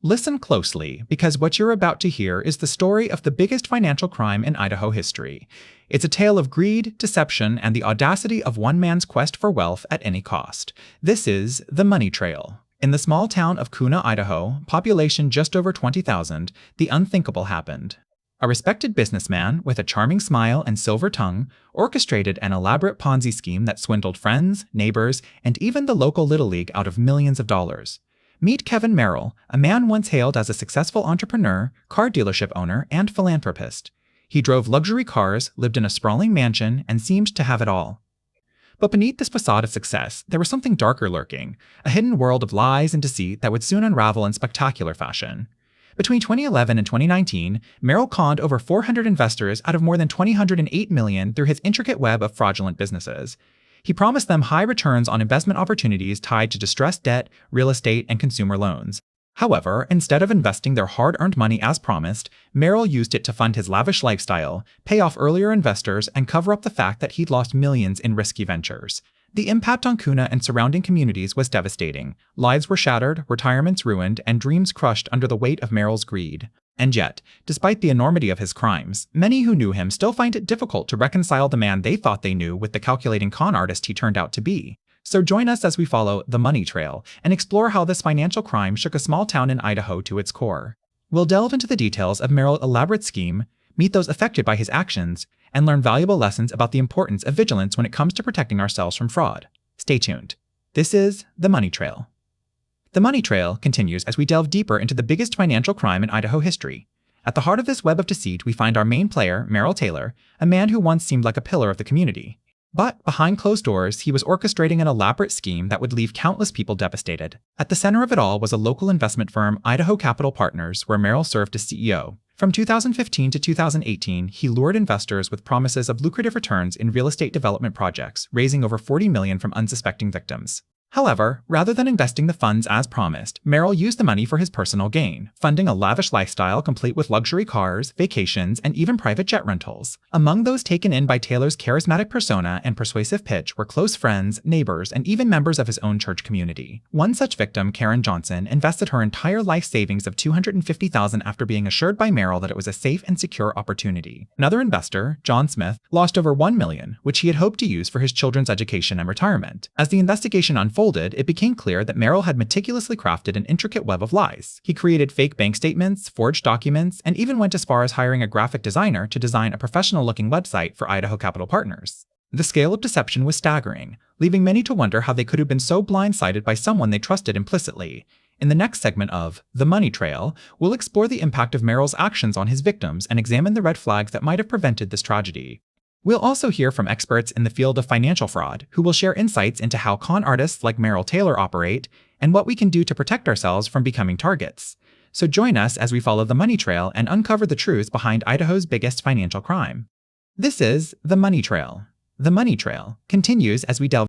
Listen closely, because what you're about to hear is the story of the biggest financial crime in Idaho history. It's a tale of greed, deception, and the audacity of one man's quest for wealth at any cost. This is the Money Trail. In the small town of Kuna, Idaho, population just over 20,000, the unthinkable happened. A respected businessman with a charming smile and silver tongue orchestrated an elaborate Ponzi scheme that swindled friends, neighbors, and even the local Little League out of millions of dollars. Meet Kevin Merrill, a man once hailed as a successful entrepreneur, car dealership owner, and philanthropist. He drove luxury cars, lived in a sprawling mansion, and seemed to have it all. But beneath this facade of success, there was something darker lurking, a hidden world of lies and deceit that would soon unravel in spectacular fashion. Between 2011 and 2019, Merrill conned over 400 investors out of more than $208 million through his intricate web of fraudulent businesses. He promised them high returns on investment opportunities tied to distressed debt, real estate, and consumer loans. However, instead of investing their hard-earned money as promised, Merrill used it to fund his lavish lifestyle, pay off earlier investors, and cover up the fact that he'd lost millions in risky ventures. The impact on Kuna and surrounding communities was devastating. Lives were shattered, retirements ruined, and dreams crushed under the weight of Merrill's greed. And yet, despite the enormity of his crimes, many who knew him still find it difficult to reconcile the man they thought they knew with the calculating con artist he turned out to be. So join us as we follow the Money Trail and explore how this financial crime shook a small town in Idaho to its core. We'll delve into the details of Merrill's elaborate scheme, meet those affected by his actions, and learn valuable lessons about the importance of vigilance when it comes to protecting ourselves from fraud. Stay tuned. This is the Money Trail. The Money Trail continues as we delve deeper into the biggest financial crime in Idaho history. At the heart of this web of deceit, we find our main player, Merrill Taylor, a man who once seemed like a pillar of the community. But behind closed doors, he was orchestrating an elaborate scheme that would leave countless people devastated. At the center of it all was a local investment firm, Idaho Capital Partners, where Merrill served as CEO. From 2015 to 2018, he lured investors with promises of lucrative returns in real estate development projects, raising over $40 million from unsuspecting victims. However, rather than investing the funds as promised, Merrill used the money for his personal gain, funding a lavish lifestyle complete with luxury cars, vacations, and even private jet rentals. Among those taken in by Taylor's charismatic persona and persuasive pitch were close friends, neighbors, and even members of his own church community. One such victim, Karen Johnson, invested her entire life savings of $250,000 after being assured by Merrill that it was a safe and secure opportunity. Another investor, John Smith, lost over $1 million, which he had hoped to use for his children's education and retirement. As the investigation unfolded, it became clear that Merrill had meticulously crafted an intricate web of lies. He created fake bank statements, forged documents, and even went as far as hiring a graphic designer to design a professional-looking website for Idaho Capital Partners. The scale of deception was staggering, leaving many to wonder how they could have been so blindsided by someone they trusted implicitly. In the next segment of The Money Trail, we'll explore the impact of Merrill's actions on his victims and examine the red flags that might have prevented this tragedy. We'll also hear from experts in the field of financial fraud, who will share insights into how con artists like Merrill Taylor operate and what we can do to protect ourselves from becoming targets. So join us as we follow the Money Trail and uncover the truths behind Idaho's biggest financial crime. This is The Money Trail. The Money Trail continues as we delve